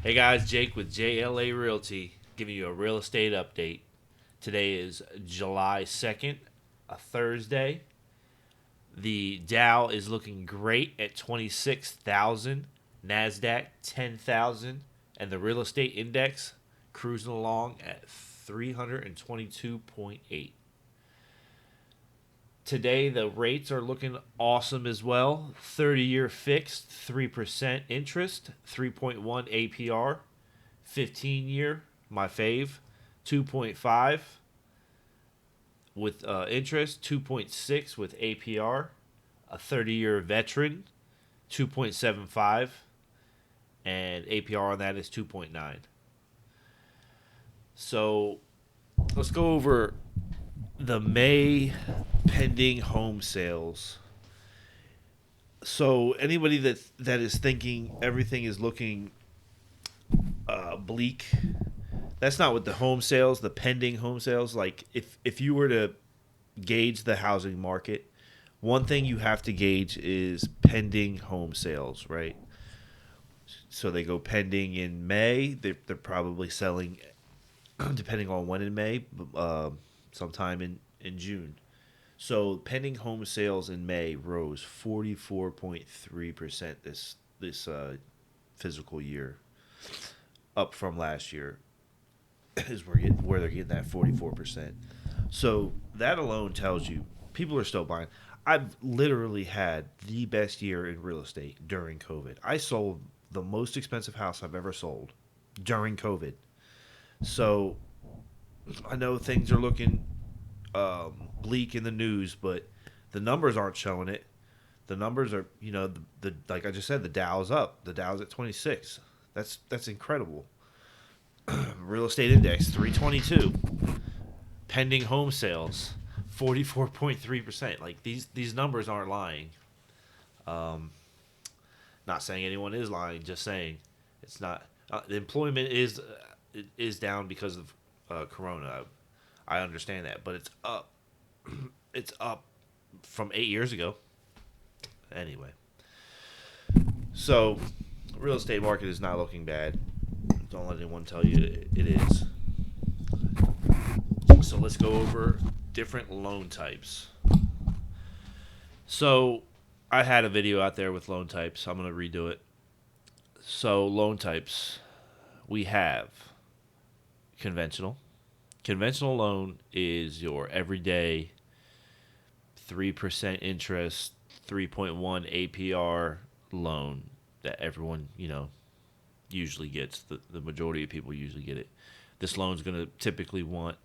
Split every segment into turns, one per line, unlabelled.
Hey guys, Jake with JLA Realty giving you a real estate update. Today is July 2nd, a Thursday. The Dow is looking great at 26,000, NASDAQ 10,000, and the real estate index cruising along at 322.8. Today, the rates are looking awesome as well. 30-year fixed, 3% interest, 3.1 APR. 15-year, my fave, 2.5 with interest, 2.6 with APR. A 30-year veteran, 2.75, and APR on that is 2.9. So let's go over the May pending home sales. So anybody that is thinking everything is looking bleak, that's not with the home sales, the pending home sales. Like if you were to gauge the housing market, one thing you have to gauge is pending home sales, right? So they go pending in May. They're probably selling, depending on when in May, sometime in June. So pending home sales in May rose 44.3% this physical year, up from last year. Is where they're getting that 44%. So that alone tells you people are still buying. I've literally had the best year in real estate during COVID. I sold the most expensive house I've ever sold during COVID. So I know things are looking bleak in the news, but the numbers aren't showing it. The numbers are, the like I just said, the Dow's up. The Dow's at 26. That's incredible. Real estate index 322. Pending home sales 44.3%. Like these numbers aren't lying. Not saying anyone is lying, just saying it's not. The employment is down because of Corona. I understand that, but it's up. It's up from 8 years ago. Anyway, so real estate market is not looking bad. Don't let anyone tell you it is. So let's go over different loan types. So I had a video out there with loan types. I'm going to redo it. So loan types, we have conventional. Conventional loan is your everyday 3% interest, 3.1 APR loan that everyone, usually gets. The majority of people usually get it. This loan's going to typically want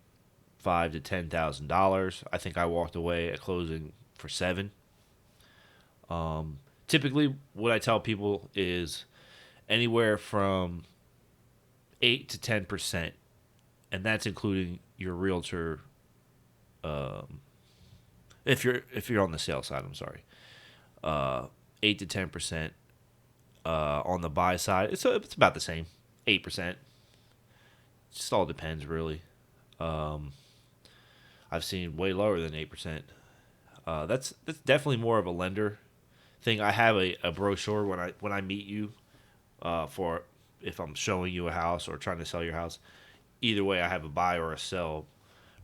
$5,000 to $10,000. I think I walked away at closing for $7,000. Typically, what I tell people is anywhere from 8 to 10%, and that's including your realtor. If you're on the sales side, I'm sorry, 8 to 10%. On the buy side, it's about the same, 8%. Just all depends, really. I've seen way lower than 8%. That's definitely more of a lender thing. I have a brochure when I meet you, for if I'm showing you a house or trying to sell your house. Either way, I have a buy or a sell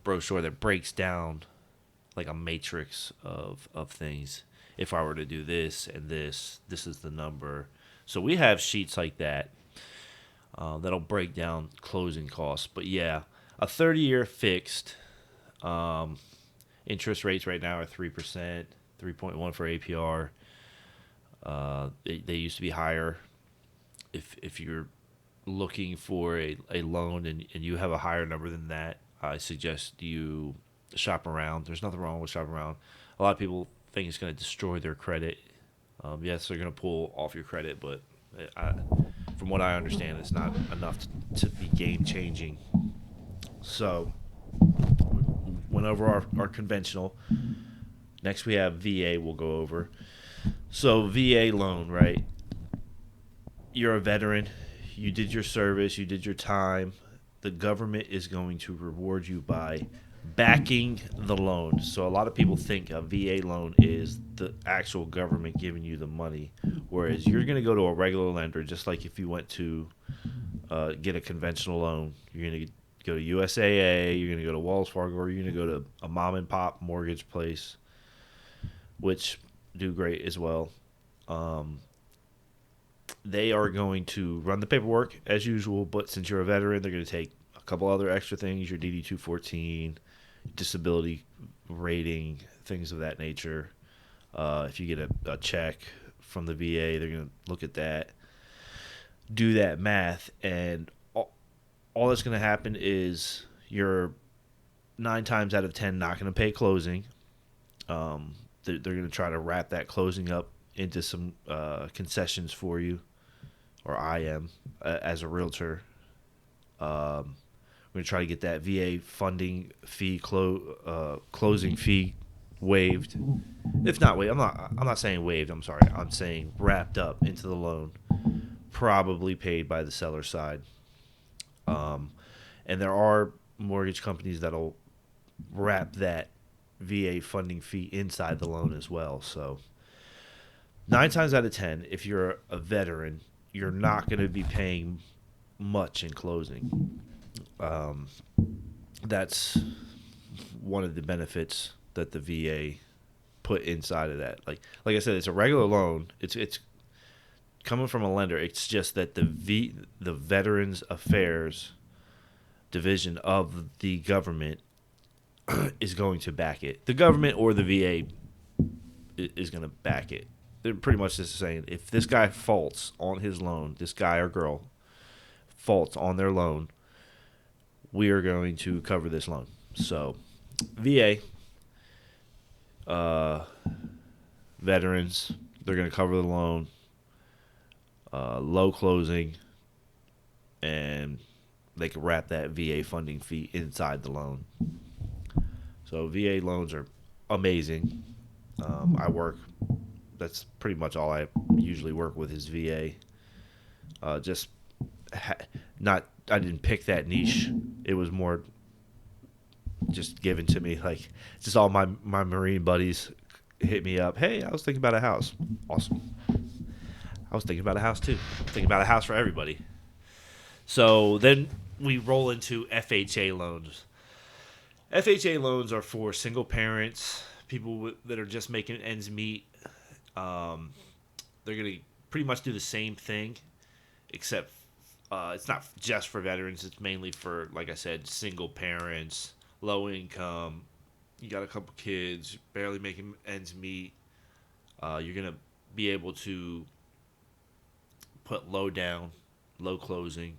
brochure that breaks down like a matrix of things. If I were to do this and this is the number. So we have sheets like that that'll break down closing costs. But yeah, a 30-year fixed, interest rates right now are 3%, 3.1 for APR. They used to be higher. If you're looking for a loan and you have a higher number than that, I suggest you shop around. There's nothing wrong with shopping around. A lot of people think it's going to destroy their credit. Yes, they're going to pull off your credit, but from what I understand, it's not enough to be game changing. So, went over our conventional. Next, we have VA. We'll go over. So, VA loan, right? You're a veteran. You did your service. You did your time. The government is going to reward you by backing the loan. So a lot of people think a VA loan is the actual government giving you the money, whereas you're going to go to a regular lender, just like if you went to get a conventional loan. You're going to go to USAA, you're going to go to Wells Fargo, or you're going to go to a mom and pop mortgage place, which do great as well. They are going to run the paperwork as usual, but since you're a veteran, they're going to take a couple other extra things, your DD 214, disability rating, things of that nature. If you get a check from the VA, they're going to look at that, do that math, and all that's going to happen is you're 9 times out of 10 not going to pay closing. They're going to try to wrap that closing up into some concessions for you, or I am, as a realtor. We're going to try to get that VA funding fee, closing fee waived. If not waived, I'm not saying waived. I'm sorry. I'm saying wrapped up into the loan, probably paid by the seller side. And there are mortgage companies that'll wrap that VA funding fee inside the loan as well. So 9 times out of 10, if you're a veteran, you're not going to be paying much in closing. That's one of the benefits that the VA put inside of that. Like I said, it's a regular loan. It's coming from a lender. It's just that the Veterans Affairs division of the government is going to back it. The government or the VA is going to back it. They're pretty much just saying, if this guy faults on his loan, this guy or girl faults on their loan, we are going to cover this loan. So, VA, veterans, they're going to cover the loan, low closing, and they can wrap that VA funding fee inside the loan. So VA loans are amazing. That's pretty much all I usually work with is VA. I didn't pick that niche. It was more just given to me. Like, just all my Marine buddies hit me up. Hey, I was thinking about a house. Awesome. I was thinking about a house too. Thinking about a house for everybody. So then we roll into FHA loans. FHA loans are for single parents, people that are just making ends meet. They're going to pretty much do the same thing, except it's not just for veterans. It's mainly for, like I said, single parents, low income. You got a couple kids, barely making ends meet. You're going to be able to put low down, low closing.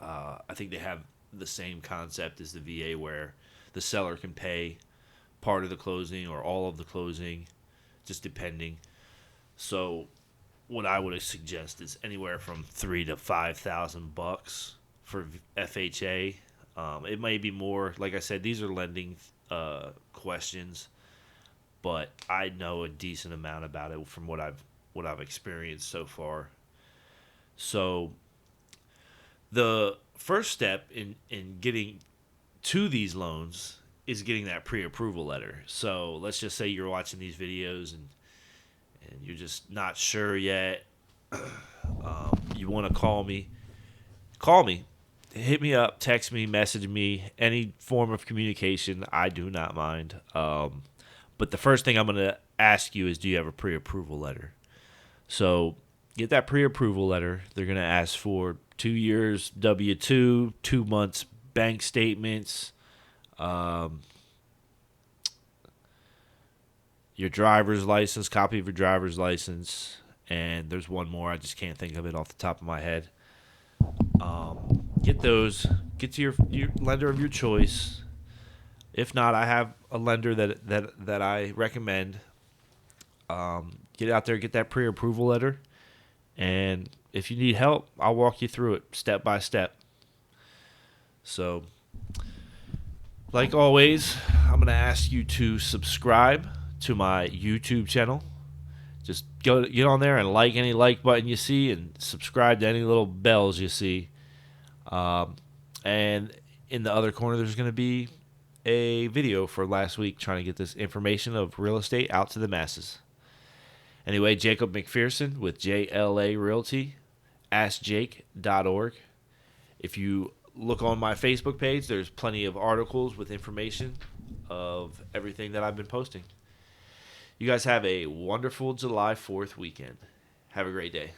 I think they have the same concept as the VA, where the seller can pay part of the closing or all of the closing, just depending. So what I would suggest is anywhere from $3,000 to $5,000 for FHA. It may be more. Like I said, these are lending questions, but I know a decent amount about it from what I've experienced so far. So the first step in getting to these loans is getting that pre-approval letter. So let's just say you're watching these videos and you're just not sure yet. You want to call me. Hit me up, text me, message me, any form of communication. I do not mind. But the first thing I'm going to ask you is, do you have a pre-approval letter? So get that pre-approval letter. They're going to ask for 2 years W-2, 2 months bank statements, your driver's license, copy of your driver's license, and there's one more. I just can't think of it off the top of my head. Get those. Get to your lender of your choice. If not, I have a lender that I recommend. Get out there, get that pre-approval letter, and if you need help, I'll walk you through it step by step. So, like always, I'm going to ask you to subscribe to my YouTube channel. Just get on there and like any like button you see, and subscribe to any little bells you see. And in the other corner, there's going to be a video for last week trying to get this information of real estate out to the masses. Anyway, Jacob McPherson with JLA Realty, askjake.org. If you look on my Facebook page, there's plenty of articles with information of everything that I've been posting. You guys have a wonderful July 4th weekend. Have a great day.